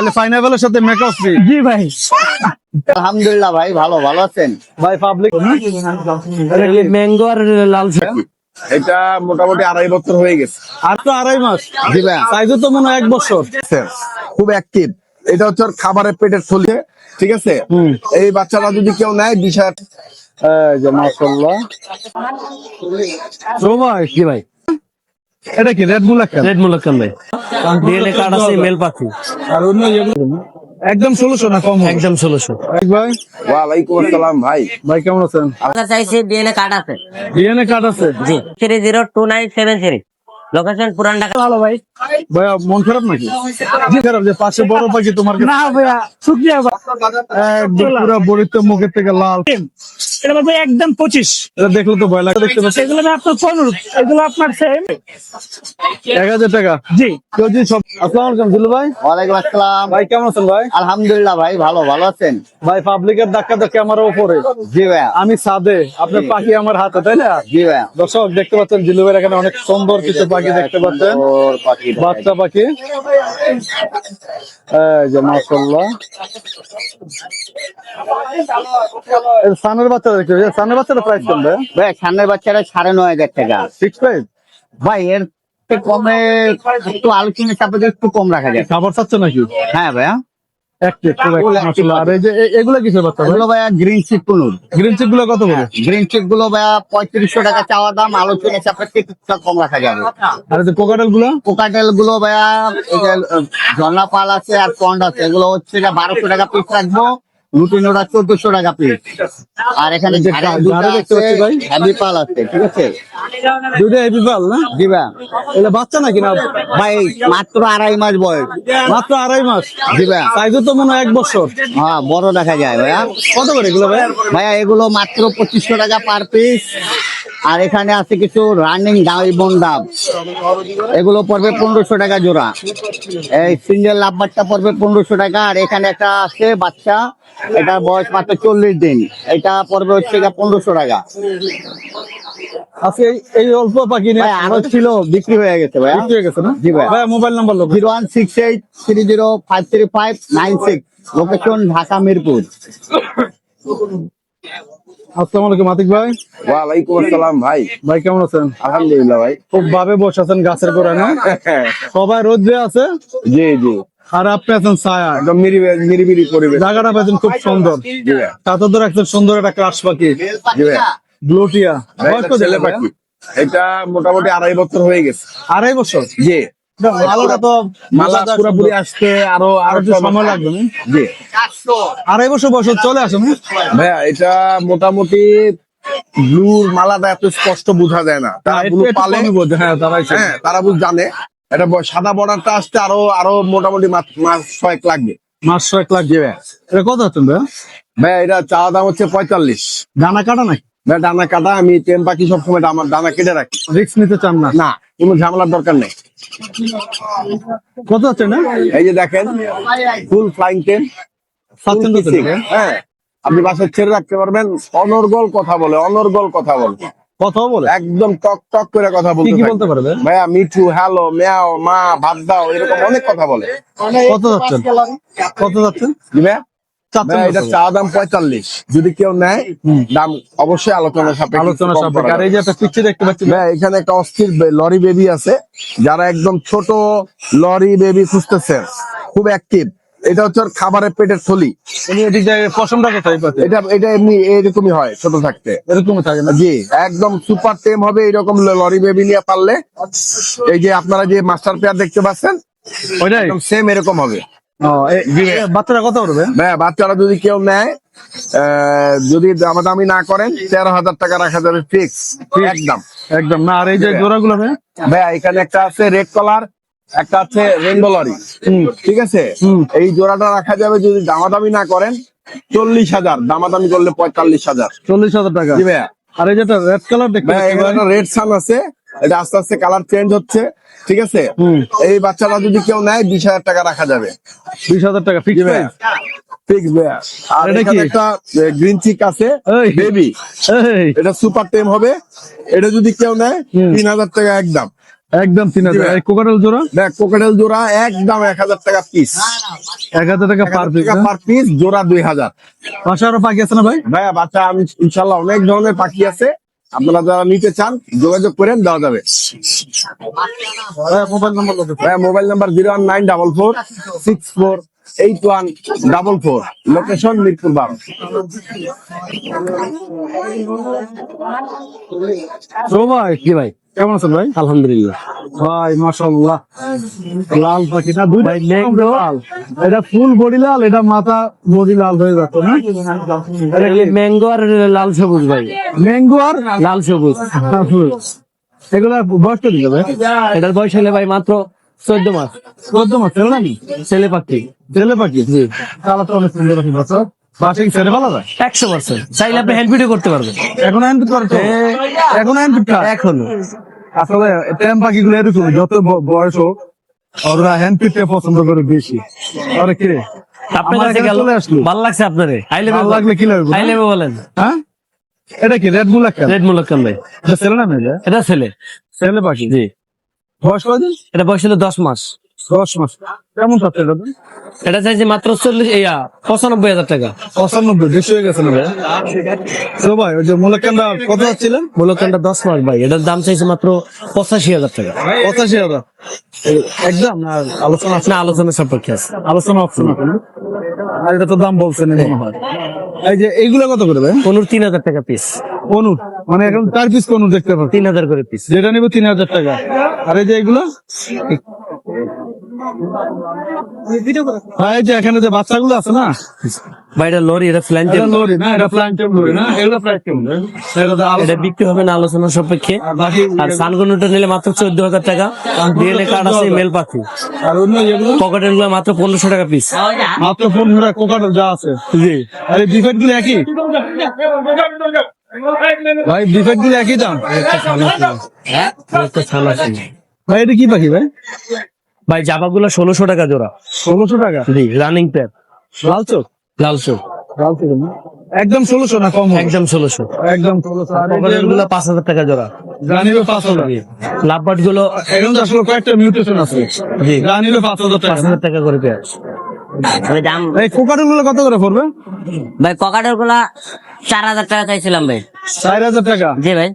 তাহলে পাইনাপেলের সাথে makeup free. জি ভাই। আলহামদুলিল্লাহ ভাই, ভালো আছেন ভাই পাবলিক ম্যাঙ্গো আর লাল এটা মোটামুটি 2.5 বছর হয়ে গেছে। আর তো 2.5 মাস। জি ভাই, সাইজও তো মনে হয় 1 বছর। খুব অ্যাক্টিভ। এটা হচ্ছে ওর খাবারের পেটের থলি, ঠিক আছে। এই বাচ্চাটা যদি কেউ নেয় 20,000। এই যে মাশাআল্লাহ। তো ভাই জি ভাই। এটা কি রেড বুল একটা? রেড মুলাক্কাম ভাই। ডিএনএ কার্ড আছে, মেল পাখি। আর অন্য একদম 1600 না কম? একদম 1600। ভাই ওয়ালাইকুম আসসালাম ভাই। ভাই কেমন আছেন? আপনার চাইছে ডিএনএ কার্ড আছে। ডিএনএ কার্ড আছে? জি 302973 লোকেশন পুরান ঢাকা। ভালো ভাই। ভাইয়া মন খারাপ নাকি? জি খারাপ যে পাশে বড় পাখি তোমার কাছে। না ভাইয়া, শুকরিয়া ভাই। একদম পুরো বরিতে মুখের থেকে লাল। এটা ভাই একদম 25। এটা দেখলে তো ভয় লাগে। দেখতে পাচ্ছি এগুলো ভাই আপনার 15, এগুলো আপনার সেম। 1000 টাকা। জি। কেউ যদি সব। আসসালামু আলাইকুম জিলু ভাই। ওয়ালাইকুম আসসালাম। ভাই কেমন আছেন ভাই? আলহামদুলিল্লাহ ভাই, ভালো আছেন? ভাই পাবলিকের ধাক্কা ধাক্কা আমার উপরে, জি ভাইয়া। আমি ছাদে, আপনার পাখি আমার হাতে, তাই না? জি ভাইয়া। দর্শক দেখতে পাচ্ছেন জিলু ভাইয়ের এখানে অনেক সুন্দর কিছু পাখি দেখতে পাচ্ছেন, ওর পাখি বাচ্চা পাখি। এই যে মাশাআল্লাহ। এই সানের বাচ্চা দেখতে, সানের বাচ্চাটা প্রাইস কম ভাই? ভাই সামনের বাচ্চারা 9,500 টাকা। Fix price? ভাই এর থেকে কমে একটু আলোচনার সাপেক্ষে একটু কম রাখা যায়। খাবার চাচ্ছে নাকি? হ্যাঁ ভাইয়া। একটু মাশাআল্লাহ। আর এই যে এগুলা কিসের বাচ্চা ভাই? এগুলো ভাইয়া গ্রিন চিক কুনুর। গ্রিন চিক গুলো কত করে? গ্রিন চিক গুলো ভাইয়া 3500 টাকা চাওয়া দাম, আলোচনার সাপেক্ষে কিছুটা কম রাখা যাবে। আর এই যে কোকাটেল গুলো? কোকাটেল গুলো ভাইয়া এই যে ঝর্ণা পাল আছে আর পন্ড আছে, এগুলো হচ্ছে 1200 টাকা পিস রাখবো। লুটিনোটা 1400 টাকা পিস। আর এখানে যে ঝাড়ে দেখতে পাচ্ছি ভাই। হ্যাভি পাল আছে, ঠিক আছে। দুইটা হেভি পাল না? জি ভাইয়া। এগুলা বাচ্চা নাকি না? ভাই মাত্র 2.5 মাস বয়স। মাত্র 2.5 মাস? জি ভাইয়া। সাইজও তো মনে হয় 1 বছর। হ্যাঁ বড় দেখা যায় ভাইয়া। কত করে এগুলো ভাই? ভাইয়া এগুলো মাত্র 2500 টাকা পার পিস। আর এখানে আছে কিছু রানিং ডাইবন ডাব, এগুলো পড়বে 1500 টাকা জোড়া। এই সিঙ্গেল লাভবারটা পড়বে 1500 টাকা। আর এখানে একটা আছে বাচ্চা, এটা বয়স মাত্র 40 দিন, এটা পড়বে হচ্ছে 1500 টাকা। আজকে এই অল্প পাখি নিয়ে ভাই আরো ছিল, বিক্রি হয়ে গেছে ভাইয়া। বিক্রি হয়ে গেছে না? জি ভাই। ভাই মোবাইল নাম্বার লোক 01683053596, লোকেশন ঢাকা মিরপুর। আসসালামু আলাইকুম আতিক ভাই। ওয়ালাইকুম আসসালাম ভাই। ভাই কেমন আছেন? আলহামদুলিল্লাহ ভাই। খুব ভাবে বসে আছেন গাছের গোড়ায় না? সবাই রোদ্রে আছে জি জি, আর আপনি আছেন ছায়া। একদম নিরিবিলি পরিবেশ। জায়গাটা পেয়েছেন খুব সুন্দর। জি ভাই। তাতে তো রাখছেন সুন্দর একটা ক্রাশ পাখি, জি ভাই। গ্লোটিয়া। ভাই, বয়স এটা কত ছেলে ভাই? পাখি। এটা মোটামুটি 2.5 বছর হয়ে গেছে। 2.5 বছর? জি। মালাটা তো মালা পুরোপুরি আসতে আরো একটু সময় লাগবে না? জি 2.5 বছর বয়স চলে আসে না? ভাইয়া, এটা মোটামুটি ব্লুর মালাটা এত স্পষ্ট বোঝা যায় না। তারা একটু ব্লু একটু পালে, কমই বোঝে। হ্যাঁ তারাই চেনে। হ্যাঁ তারা জানে। এটা সাদা বর্ডারটা আসতে আরো মোটামুটি মাস 6 লাগবে। মাস 6 লাখ দিবে। এটা কত হচ্ছেন ভাই? ভাইয়া এটা চাওয়া দাম হচ্ছে 45। দানা কাটা নাকি? ভাই ডানা কাটা, আমি টেম পাখি সবসময় আমার ডানা কেটে রাখি। রিস্ক নিতে চান না? না, কোনো ঝামেলার দরকার নেই। কত হচ্ছে না? এই যে দেখেন, ফুল ফ্লাইং টেম। পাচ্ছেন কত টাকা? হ্যাঁ, আপনি বাসায় ছেড়ে রাখতে পারবেন। অনর্গল কথা বলে, কথাও বলে? একদম টক টক করে কথা কি বলতে কি থাকে। বলতে পারবে? ভাইয়া মিঠু, হ্যালো, মেয়াও, মা, ভাত দাও, এরকম অনেক কথা বলে। কত যাচ্ছেন? কত যাচ্ছেন? জি ভাইয়া। চাচ্ছেন ভাইয়া, এটা কত? চা দাম 45। যদি কেউ নেয় দাম অবশ্যই আলোচনা সাপেক্ষে আলোচনা কম করা সাপেক্ষে। আর যাবে। এই যে একটা পিচ্ছি দেখতে পাচ্ছি ভাই। ভাইয়া, এখানে একটা অস্থির লরি বেবি আছে। যারা একদম ছোট লরি বেবি খুঁজতেছেন, খুব অ্যাক্টিভ। এটা হচ্ছে ওর খাবারের পেটের থলি। উনি এদিক দিয়ে পশমটা কোথায় পাচ্ছে? এটা এমনি এরকমই হয় ছোট থাকতে। এরকম থাকে না? জি, একদম সুপার টেম হবে এরকম লরি বেবি নিয়ে পারলে। এই যে আপনারা যে মাস্টার পেয়ার দেখতে পাচ্ছেন, ওইটাই? একদম সেম এরকম হবে। ও, বাচ্চারা কত করবে? ভাইয়া, বাচ্চারা যদি কেউ নেয়, যদি দামাদামি না করেন, 13,000 টাকা রাখা যাবে ফিক্স একদম। একদম না। আর এই যে জোড়াগুলো ভাই? ভাইয়া, এখানে একটা আছে রেড কালার, একটা আছে রেইনবো লরি, ঠিক আছে। এই জোড়াটা রাখা যাবে যদি দামাদামি না করেন 40,000, দামাদামি করলে 45,000। 40,000 টাকা? জি ভাইয়া। আর এই যেটা রেড কালার দেখতে ভাইয়া, পাচ্ছি এখানে ভাই? একটা রেড সান আছে, এটা আস্তে আস্তে কালার চেঞ্জ হচ্ছে, ঠিক আছে। এই বাচ্চাটা যদি কেউ নেয় 20,000 টাকা রাখা যাবে। 20,000 টাকা ফিক্স ভাইয়া, প্রাইস? ফিক্স ভাইয়া। আর এটা এখানে কি? একটা গ্রিন চিক আছে, এই। বেবি। এই এটা সুপার টেম হবে। এটা যদি কেউ নেয় 3,000 টাকা একদম। একদম 3000। এই কোকাটেল জোড়া দেখ কোকাটেল জোড়া একদম 1000 টাকা পিস, 1000 টাকা পার পিস। পার পিস, জোড়া 2000। পাশে আরো পাখি আছে না ভাই? ভাইয়া বাচ্চা আমি ইনশাল্লাহ অনেক ধরনের পাখি আছে, আপনারা যারা নিতে চান যোগাযোগ করেন, দেওয়া যাবে। মোবাইল নাম্বার কত? ভাইয়া মোবাইল নাম্বার 01944648144, লোকেশন মিরপুর 12। তো ভাই জি ভাই, কেমন আছেন ভাই? আলহামদুলিল্লাহ। ভাই মাশাআল্লাহ, লাল পাখি না, দুইটা ভাই, ম্যাঙ্গো। লাল। এটা ফুল বডি লাল, এটা মাথা বডি লাল হয়ে যাচ্ছে না? ম্যাঙ্গো আর লাল সবুজ ভাই, ম্যাঙ্গো আর লাল সবুজ। এগুলা বয়স কত দিবে ভাই? এটার বয়স হলে ভাই মাত্র 14 মাস। 14 মাস ছেলে নাকি? ছেলে পাখি। ছেলে পাখি। জি, কালারটা অনেক সুন্দর আছে বাচ্চা। বাসে কি ছেড়ে ভালো যায়? 100%। চাইলে আপনি হ্যান্ড ভিডিও করতে পারবেন। এখন হ্যান্ড করে তো? এখন হ্যান্ড খায়? এখনো আসলে টেম পাখিগুলো এরকম, যত বয়স হোক ওরা হ্যান্ড পিটে পছন্দ করে বেশি। আরে কি রে, আপনার আমার কাছে এখানে গেল, চলে আসলো। ভালো লাগছে আপনারে? ভালো লাগলে কি লাগবে? হাই লেভেল বলেন। হ্যাঁ, এটা কি রেড বুল? রেড মুলাক্কান ভাই, এটা ছেলে না মেয়ে? এটা ছেলে। ছেলে পাখি। জি, বয়স কতদিন? এটা বয়স হলো 10 মাস। 10 মাস। কেমন চাচ্ছে এটা? এটা চাইছে মাত্র 95,000 টাকা। 95 বেশি হয়ে গেছে না ভাই? তো ভাই ওই যে মুলাক্কানটা কত যাচ্ছিলেন? মুলাক্কানটা 10 মাস ভাই, এটার দাম চাইছে মাত্র 85,000 টাকা। 85,000 একদম না? আলোচনা আছে? না, আলোচনা সাপেক্ষে আছে। আলোচনা অপশন আছে না? আর এটা তো দাম বলছেন মনে হয়। এই যে এইগুলো কত করে ভাই? কোনুর 3,000 টাকা পিস। কনুর মানে এখন 4 পিস কনুর দেখতে পাচ্ছি, 3,000 করে পিস। যেটা নিব 3000 টাকা। আর এই যে এগুলো ভাই, এই যে এখানে যে বাচ্চাগুলো আছে না, ভাই এটা লরি, এটা ফ্ল্যান এটা লরি না, এটা প্লান্ট লরি না, এগুলো প্রাইস কেমন? এটা বিক্রি হবে না আলোচনা সাপেক্ষে। বাকি আর সানগনুটা নিলে মাত্র 14,000 টাকা। ডিএনএ কার্ড আছে, মেল পাখি। আর অন্য এগুলো পকেটের গুলো মাত্র 1500 টাকা পিস। মাত্র 15 টাকা কোকাটেল যা আছে। জি, আর এই বিফেট গুলো একই ভাই? বিফেট গুলো একই দাম একটা ছানা আছে। ভাই? এটা কি পাখি ভাই? ভাই জাবা গুলো 1600 টাকা জোড়া। 1600 টাকা। জি, রানিং পেয়ার, লাল চোখ? লাল চোখ। লাল চোখ না? একদম 1600 না কম হবে? একদম 1600। একদম 1600। আর এই যে পকেটের গুলো 5000 টাকা জোড়া। রানিরও 5000। লাভবাট গুলো এখন তো আসলে কয়েকটা মিউটেশন আছে। জি, রানিরও 5000 টাকা। 5000 টাকা করে পেয়ার। দাম এই কোকাটেল গুলো কত করে পড়বে? ভাই ককাটের গুলা 4,000 টাকা চাইছিলাম ভাই। 4000 টাকা জি ভাই,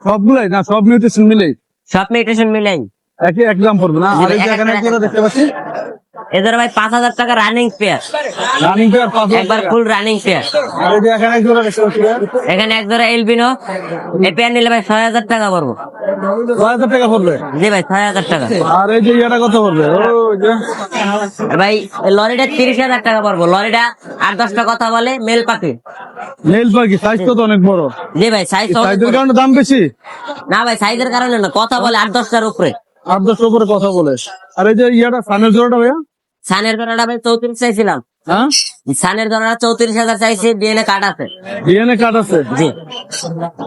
সবগুলাই না? সব মিউটেশন মিলেই সব মিউটেশন মিলাই একই এক দাম পড়বে না? জি আর ভাই, এই যে এক এখানে একটা একটা দেখতে পাচ্ছি এদের ভাই 5,000 টাকা রানিং পেয়ার, রানিং পেয়ার 5000 একবার টাকা। Full running pair. আর এই যে এখানে একটা দেখতে পাচ্ছি এখানে এক জোড়া এলবিনো, এই পেয়ার নিলে ভাই 6,000 টাকা পড়বো। 6000 টাকা পড়বে। জি ভাই, 6,000 টাকা। আর এই যে এটা কত পড়বে? ও যে আর ভাই এই লরিটা 30,000 টাকা পড়বো। লরিটা 8-10টা কথা বলে, মেল পাখি। মেল পাখি, সাইজ তো অনেক বড়। জি ভাই, সাইজ সাইজের কারণে দাম বেশি? না ভাই, সাইজের কারণে না, কথা বলে 8-10টার উপরে। 8-10 উপরে কথা বলে। আর এই যে ইয়াটা সানের জোড়াটা ভাইয়া? সানের দরাটা ভাই 34 চাইছিলাম। হ্যাঁ, সানের দরাটা 34,000 চাইছি, ডিএনএ কার্ড আছে। ডিএনএ কার্ড আছে। জি,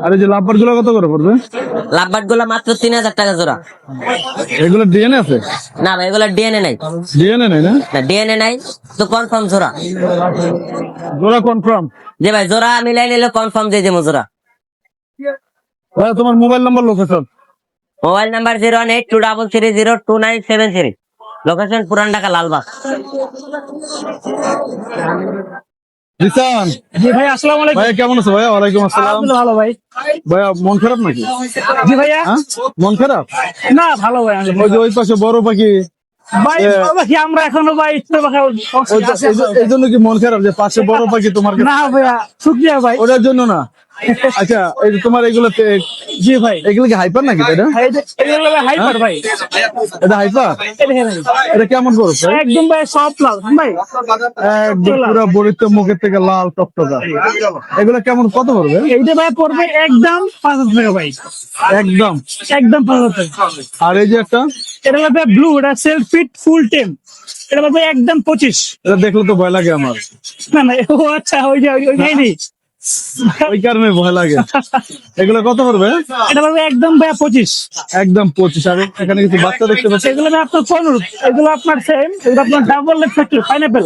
আর এই যে লাভবার গুলো কত করে পড়বে? লাভবাট গুলা মাত্র 3,000 টাকা জোড়া। এগুলো ডিএনএ আছে? না ভাই, এগুলো ডিএনএ নাই। ডিএনএ নাই না? না, ডিএনএ নাই তো কনফার্ম জোড়া। জোড়া কনফার্ম? জি ভাই, জোড়া মিলাই নিলে কনফার্ম দিয়ে দেবো জোড়া। ভাই তোমার mobile number, location? Mobile number 01823302973, location পুরান ঢাকা, লালবাগ। জিসান জি ভাই, আসসালামু আলাইকুম। ভাই কেমন আছো ভাইয়া? ওয়ালাইকুম আসসালাম। আলহামদুলিল্লাহ, ভালো ভাই। ভাইয়া মন খারাপ নাকি? জি ভাইয়া। হ্যাঁ, মন খারাপ? না, ভালো ভাই। ওই যে ওই পাশে বড় পাখি, ভাই বড় পাখি আমরা এখনো ভাই ছোট পাখি এই জন্য কি মন খারাপ যে পাশে বড় পাখি তোমার কাছে? না ভাইয়া, শুকরিয়া ভাই। ওটার জন্য না? আচ্ছা, এই যে তোমার এগুলোতে, জি ভাই, এগুলো কি হাইপার নাকি? এটা এগুলো ভাই হাইপার ভাই। এটা হাইপার? এটা দেখেন ভাই। এটা কেমন বড় ভাই? একদম ভাই সফট লাল ভাই। একদম পুরো বড়িতে মুখের থেকে লাল টকটকা। এগুলো কেমন, কত পড়বে? এইটা ভাই পড়বে একদম 5,000 টাকা ভাই। একদম একদম 5,000 টাকা। আর এই যে একটা, এটা ভাই ব্লু, এটা সেলফ ফিট ফুল টেম। এটা ভাই একদম 25। এটা দেখলে তো ভয় লাগে আমার। না না, ও আচ্ছা, ওই যে ওইটাই নেই। ওই কারণে ভয় লাগে। এগুলো কত পড়বে? এটা পাবে একদম ভাইয়া 25। একদম 25। আর এখানে কিছু বাচ্চা দেখতে পাচ্ছি, এগুলো ভাই আপনার অনুরূপ, এগুলো আপনার সেম, এগুলো আপনার ডাবল লেগ ফ্যাক্টরি পাইনাপেল।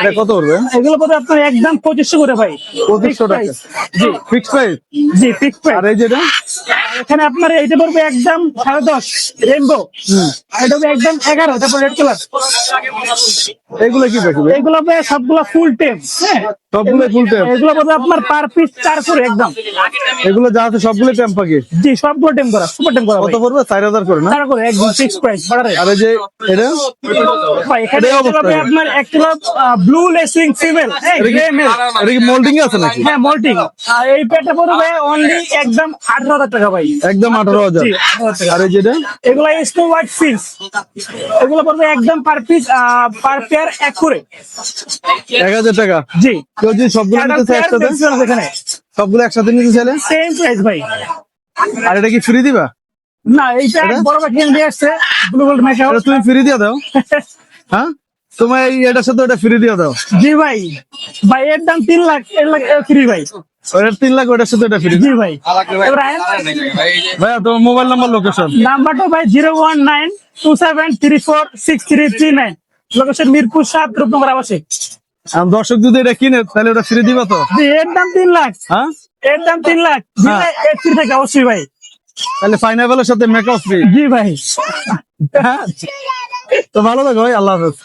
এটা কত পড়বে? এগুলো পড়বে আপনার একদম 2500 করে ভাই। 2500 টাকা। জি ফিক্স প্রাইস। জি ফিক্স প্রাইস। আর এই যেটা এখানে আপনার এইটা পড়বে একদম 10.5 রেইনবো। আর এটা পড়বে একদম 11, তারপর রেড কালার। এগুলো কি পাখি ভাই? এগুলো ভাই সবগুলো ফুল টেম। হ্যাঁ, সবগুলো ফুল টেম। এগুলো পড়বে আপনার পার পিস 4 করে একদম। এগুলো যা আছে সবগুলো টেম পাখি। জি সবগুলো টেম করা, সুপার টেম করা কত ভাই। পড়বে? 4000 করে না? 4 করে একদম ফিক্স প্রাইস বাড়ারে। আর এই যে এটা ভাই এখানে এটাই অবস্থা। হবে আপনার এক কিলো ব্লু লেসিং ফিমেল, হ্যাঁ গ্রে মেল। এটা কি মোল্ডিং আছে নাকি? হ্যাঁ মল্টিং। আর এই পেটে পড়বে অনলি একদম 18,000 টাকা ভাই। একদম 18,000। জি 18,000 টাকা। আর এই যেটা এগুলো স্নো হোয়াইট ফিন্স, এগুলো পড়বে একদম পার পিস পার পেয়ার 1 করে। 1000 টাকা। জি কেউ যদি সবগুলো নিতে চায় একসাথে, এখানে সবগুলো একসাথে নিতে চাইলে? সেম প্রাইস ভাই। আর এটা কি ফ্রি দিবা? না এইটা বড় ভাই কিনে দিয়ে আসছে ব্লু গোল্ড মেকআপ। এটা তুমি ফ্রি দিয়ে দাও। হ্যাঁ, তোমার এই এটার সাথে ওটা ফ্রি দিয়ে দাও। জি ভাই, ভাই এর দাম 3 লাখ, এর লাখ ফ্রি ভাই। ওটার 3 লাখ, ওটার সাথে এটা ফ্রি। জি ভাই। এবার আয়েন। ভাইয়া তোমার মোবাইল নাম্বার, লোকেশন। নাম্বারটা ভাই 01927346339, লোকেশন মিরপুর 7 রূপনগর আবাসিক। দর্শক যদি এটা কিনে তাহলে ওটা ফ্রি দিবা তো? জি এর দাম 3 লাখ। হ্যাঁ, এর দাম 3 লাখ। হ্যাঁ। এর ফ্রি থাকে অবশ্যই ভাই। তাহলে পাইনাপেলের সাথে মেকআপ ফ্রি। জি ভাই। তো ভালো থাকো ভাই, আল্লাহ হাফেজ।